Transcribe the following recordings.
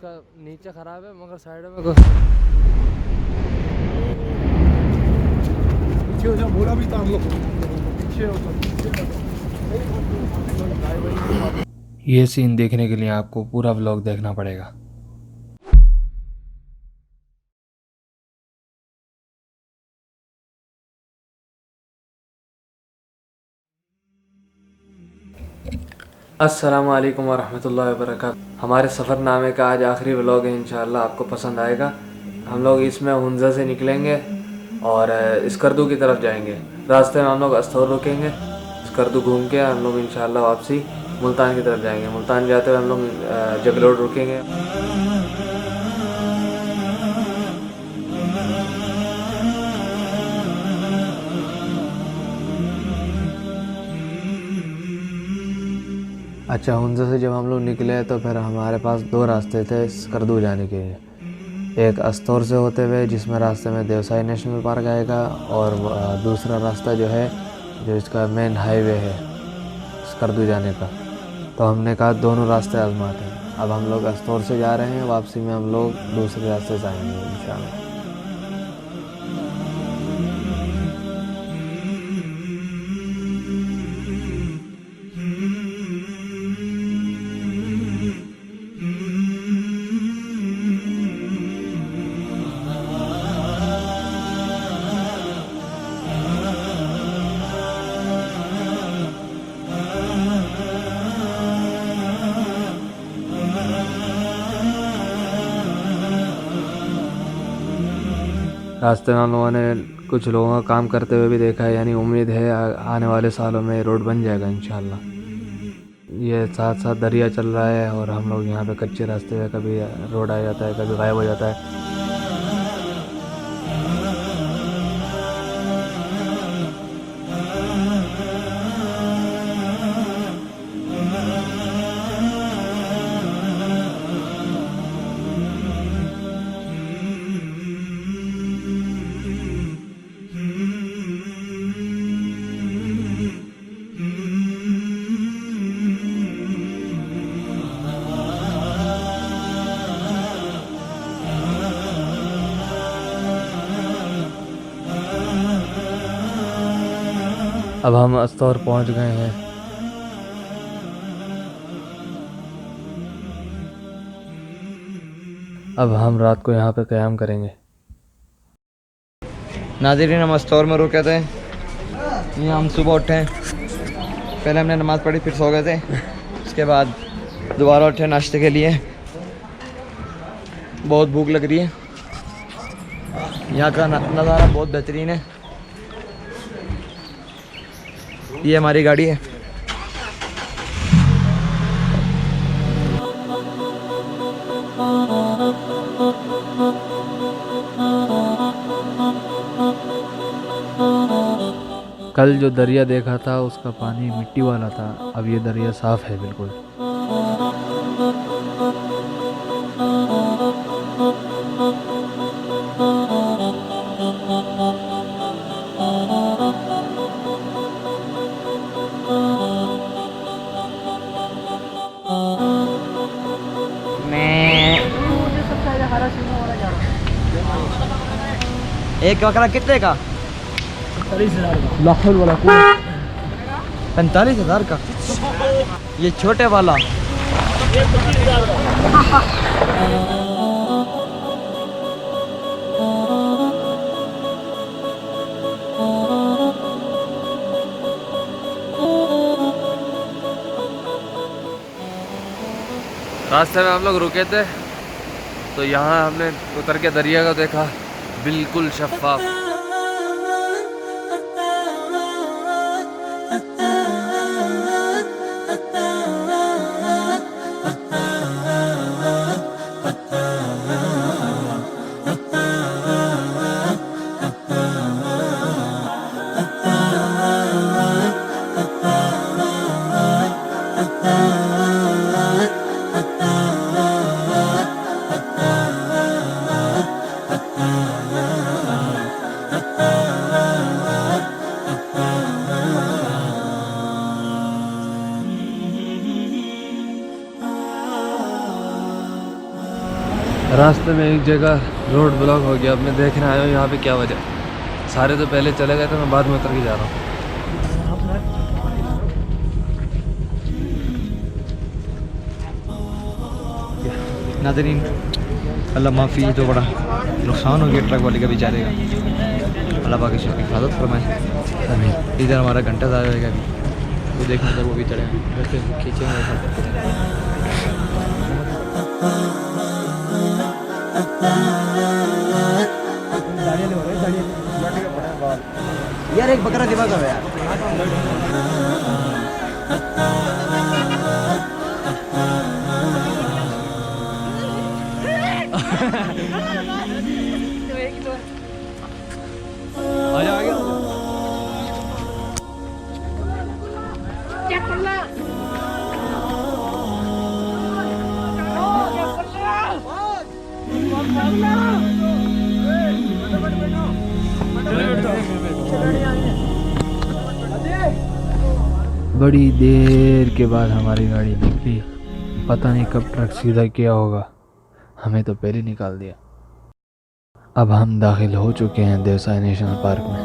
उसका नीचे ख़राब है मगर साइड में पीछे बोला भी था हम लोग पीछे ये सीन देखने के लिए आपको पूरा व्लॉग देखना पड़ेगा। अस्सलामु अलैकुम वरहमतुल्लाहि वबरकातुहू। हमारे सफ़रनामे का आज आखिरी व्लॉग है, इंशाअल्लाह आपको पसंद आएगा। हम लोग इसमें हुंज़ा से निकलेंगे और स्कर्दू की तरफ जाएंगे। रास्ते में हम लोग अस्तौर रुकेंगे, स्कर्दू घूम के हम लोग इंशाअल्लाह वापसी मुल्तान की तरफ जाएंगे। मुल्तान जाते हुए हम लोग जबल रोड रुकेंगे। अच्छा, हुंज़ा से जब हम लोग निकले तो फिर हमारे पास दो रास्ते थे स्कर्दू जाने के लिए। एक अस्तौर से होते हुए जिसमें रास्ते में देवसाई नेशनल पार्क आएगा, और दूसरा रास्ता जो है जो इसका मेन हाईवे है स्कर्दू जाने का। तो हमने कहा दोनों रास्ते आजमाते हैं। अब हम लोग अस्तौर से जा रहे हैं, वापसी में हम लोग दूसरे रास्ते से आएंगे इंशाअल्लाह। रास्ते में हम लोगों ने कुछ लोगों का काम करते हुए भी देखा है, यानी उम्मीद है आने वाले सालों में रोड बन जाएगा इंशाअल्लाह। ये साथ साथ दरिया चल रहा है और हम लोग यहाँ पे कच्चे रास्ते में कभी रोड आ जाता है, कभी गायब हो जाता है। अब हम अस्तौर पहुंच गए हैं। अब हम रात को यहाँ पे क़याम करेंगे। नाज़रीन, हम अस्तौर में रुके थे। यहाँ हम सुबह उठे, पहले हमने नमाज़ पढ़ी, फिर सो गए थे। उसके बाद दोबारा उठे नाश्ते के लिए। बहुत भूख लग रही है। यहाँ का नज़ारा बहुत बेहतरीन है। ये हमारी गाड़ी है। कल जो दरिया देखा था उसका पानी मिट्टी वाला था, अब ये दरिया साफ़ है बिल्कुल। एक बकरा कितने का? 45,000 का। 45,000 का। ये छोटे वाला ये 25,000 का। रास्ते में हम लोग रुके थे तो यहाँ हमने उतर के दरिया को देखा, बिल्कुल शफाफ। रास्ते में एक जगह रोड ब्लॉक हो गया। अब मैं देखने आया हूँ यहाँ पे क्या वजह। सारे तो पहले चले गए थे, मैं बाद में उतर के जा रहा हूँ। नाज़रीन, अल्लाह माफ़ी, तो बड़ा नुकसान हो गया ट्रक वाले का बेचारे का। अल्लाह पाक इसकी हिफाजत फरमाए। इधर हमारा घंटा ज़्यादा रहेगा अभी, वो देखने तक वो भी चढ़े वैसे खींचे हुए यार। एक बकरा दिमाग करो यार। बड़ी देर के बाद हमारी गाड़ी निकली। पता नहीं कब ट्रक सीधा किया होगा, हमें तो पहले निकाल दिया। अब हम दाखिल हो चुके हैं देवसाई नेशनल पार्क में।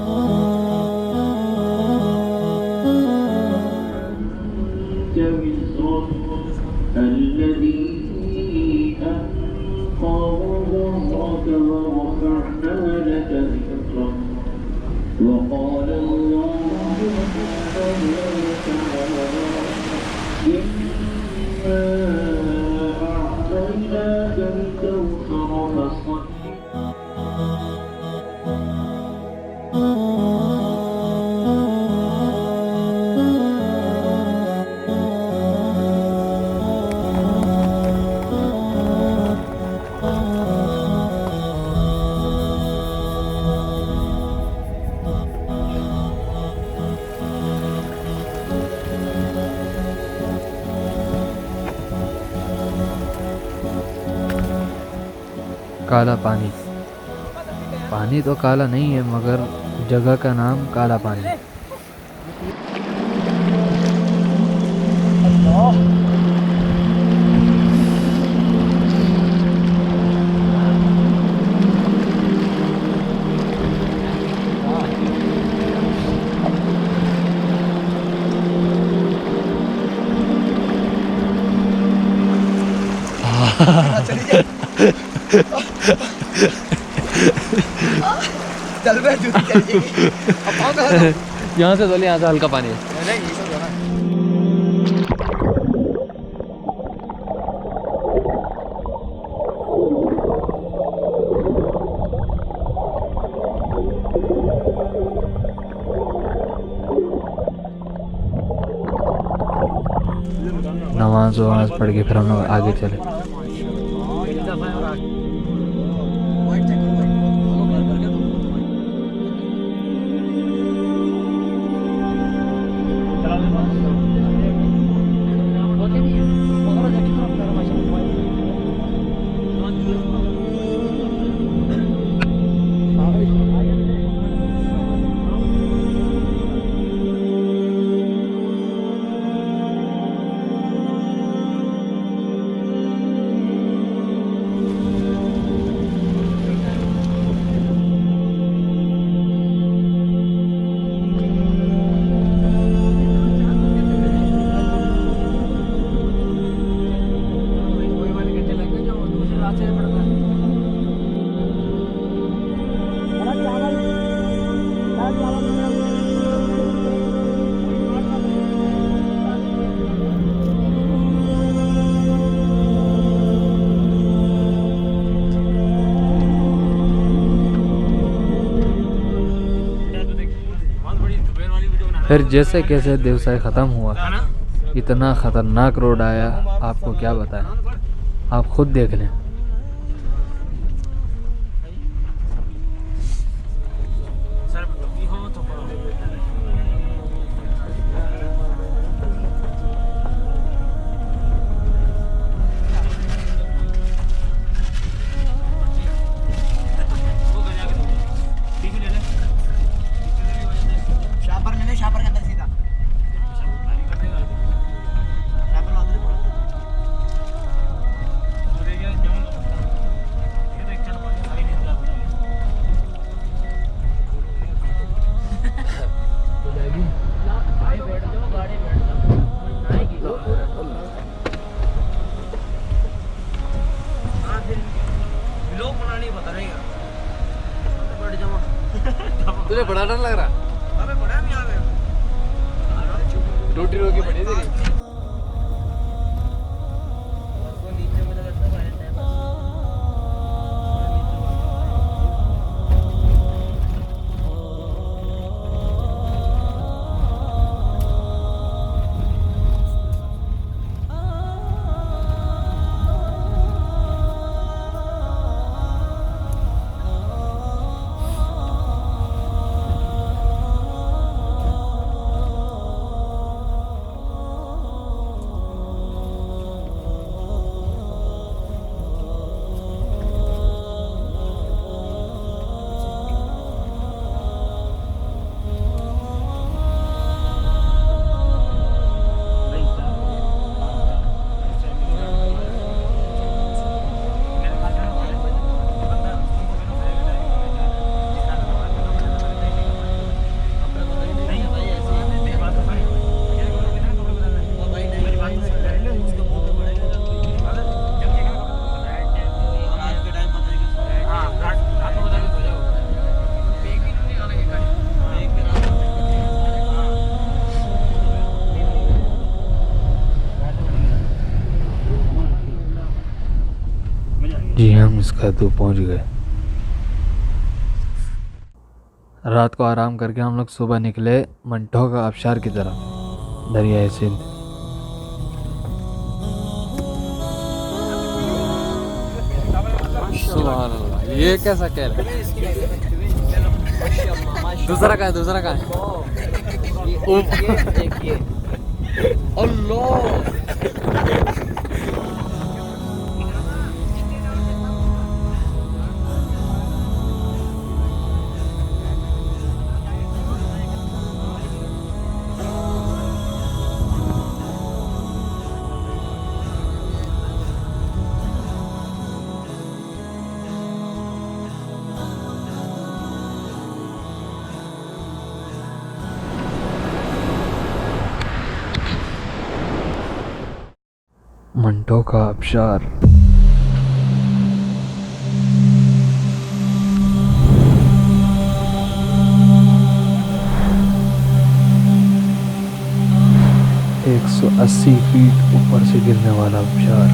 काला पानी, पानी तो काला नहीं है मगर जगह का नाम काला पानी। चल रहा है यहाँ से चले, यहाँ से हल्का पानी है। नमाज वमाज पढ़ के फिर हम लोग आगे चले। फिर जैसे कैसे देवसाई ख़त्म हुआ, इतना ख़तरनाक रोड आया, आपको क्या बताएं, आप खुद देख लें। लोग बनाने पता रहेगा बढ़ जावा तुझे बड़ा डर लग रहा? अबे बड़ा नहीं आ गया रोटी रोकी पड़ी तेरी। जी हम स्कर्दू पहुंच गए। रात को आराम करके हम लोग सुबह निकले मंटो का आबशार की तरफ, दरियाए सिंध। सुभान अल्लाह, ये कैसा कह रहा है? दूसरा कहाँ है? दूसरा कहाँ है? अल्लाह मंटो का आबशार। एक 180 फीट ऊपर से गिरने वाला आबशार।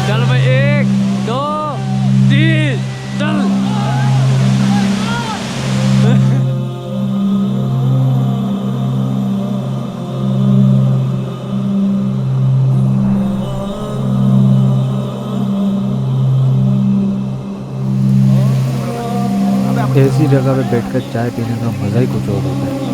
चल भाई, 1 2 3 चल। ऐसी जगह पे बैठकर चाय पीने का मजा ही कुछ और होता है।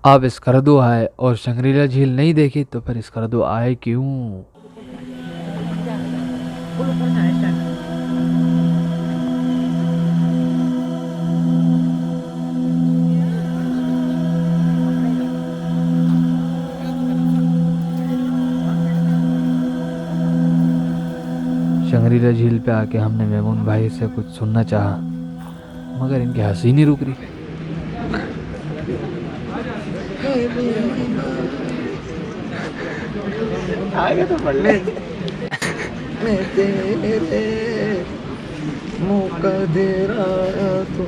आप स्कर्दू आए और शंग्रीला झील नहीं देखी तो फिर स्कर्दू आए क्यों? शंग्रीला झील पे आके हमने मेमून भाई से कुछ सुनना चाहा, मगर इनकी हंसी नहीं रुक रही। आगे तो पढ़ ले। मौका दे रहा तो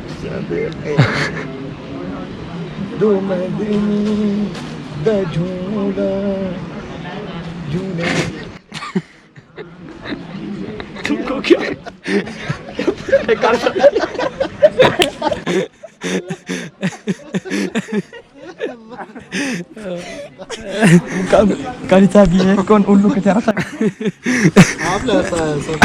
दो मैं दिन द झूला झूले तुमको क्या कल चाबी है कौन उल्लू के चारा आप लेता है सब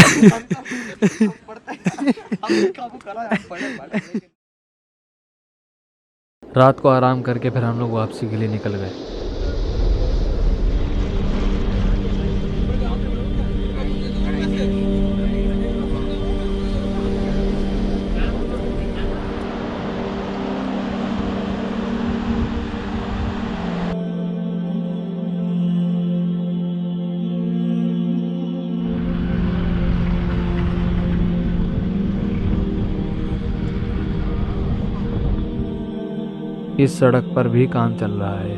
रात को आराम करके फिर हम लोग वापसी के लिए निकल गए। इस सड़क पर भी काम चल रहा है।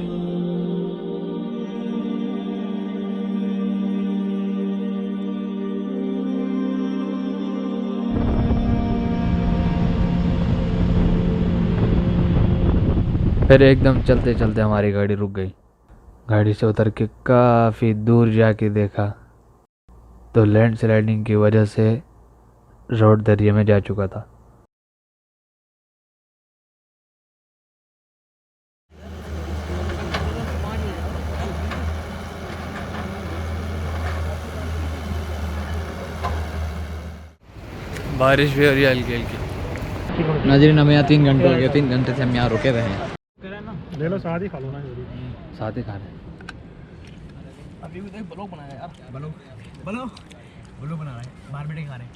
फिर एकदम चलते चलते हमारी गाड़ी रुक गई। गाड़ी से उतर के काफ़ी दूर जाके देखा तो लैंडस्लाइडिंग की वजह से रोड दरिया में जा चुका था। बारिश भी हो रही है हल्की हल्की। नाज़रीन हमें यहाँ 3 घंटे हो गए, 3 घंटे से हम यहाँ रुके हुए हैं। ले लो साथ ही खा लो ना साथ ही खाने अभी भी देख ब्लॉग बनाया यार, ब्लॉग बना रहा है, बाहर बैठे खा रहे हैं।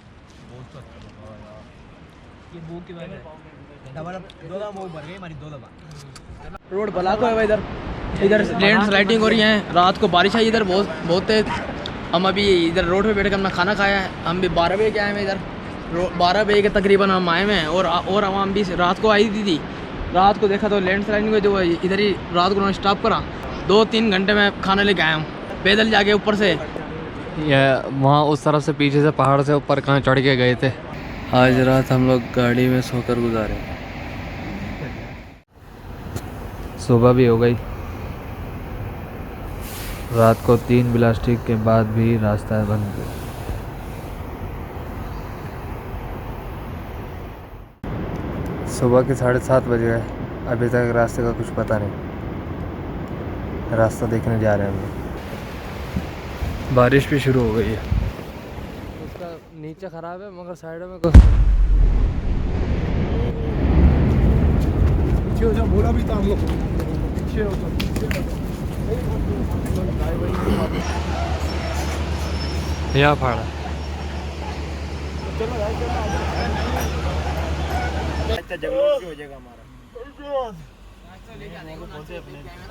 ये भूख की वजह से हमारा 2 दफा भूख भर गई हमारी 2 दफा। रोड ब्लॉक हुआ है इधर लैंड स्लाइडिंग हो रही है। रात को बारिश आई इधर बहुत तेज। हम अभी इधर रोड पे बैठ कर अपना खाना खाया है। हम भी 12 बजे के आए हैं इधर, 12 बजे के तकरीबन हम आए हैं। और आवाम भी रात को आई थी। रात को देखा तो लैंड स्लाइडिंग में जो इधर ही रात को उन्होंने स्टॉप करा। 2-3 घंटे में खाना लेके आया हूँ पैदल जाके ऊपर से। वहाँ उस तरफ से पीछे से पहाड़ से ऊपर कहाँ चढ़ के गए थे। आज रात हम लोग गाड़ी में सोकर गुजारे। सुबह भी हो गई। रात को 3 ब्लास्टिक के बाद भी रास्ता बंद है। सुबह के 7:30 बजे है। अभी तक रास्ते का कुछ पता नहीं। रास्ता देखने जा रहे हैं हम लोग। बारिश भी शुरू हो गई है। उसका नीचे ख़राब है मगर साइडों में पीछे हो जा, बोला भी था हम लोग पीछे हो जा। यहाँ फाड़ा।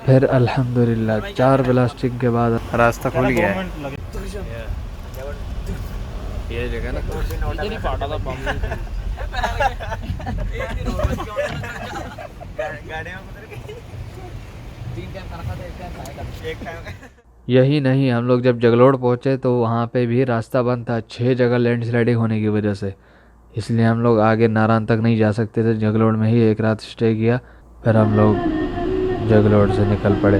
फिर अल्हम्दुलिल्लाह 4 ब्लास्टिक के बाद रास्ता खुल गया है। ये जगह ना यही नहीं, हम लोग जब जगलोड़ पहुँचे तो वहाँ पे भी रास्ता बंद था 6 जगह लैंडस्लाइडिंग होने की वजह से। इसलिए हम लोग आगे नारायण तक नहीं जा सकते थे। जगलोड़ में ही एक रात स्टे किया। फिर हम लोग जगलोड़ से निकल पड़े।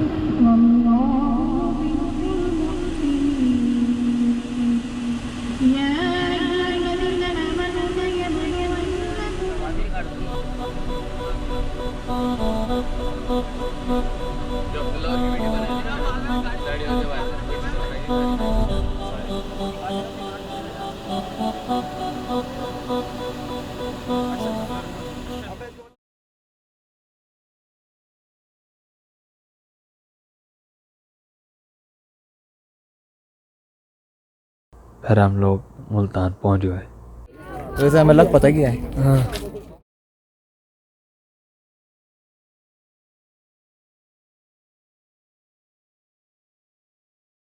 फिर हम लोग मुल्तान पहुंच गए। वैसे हमें लग पता क्या है, हाँ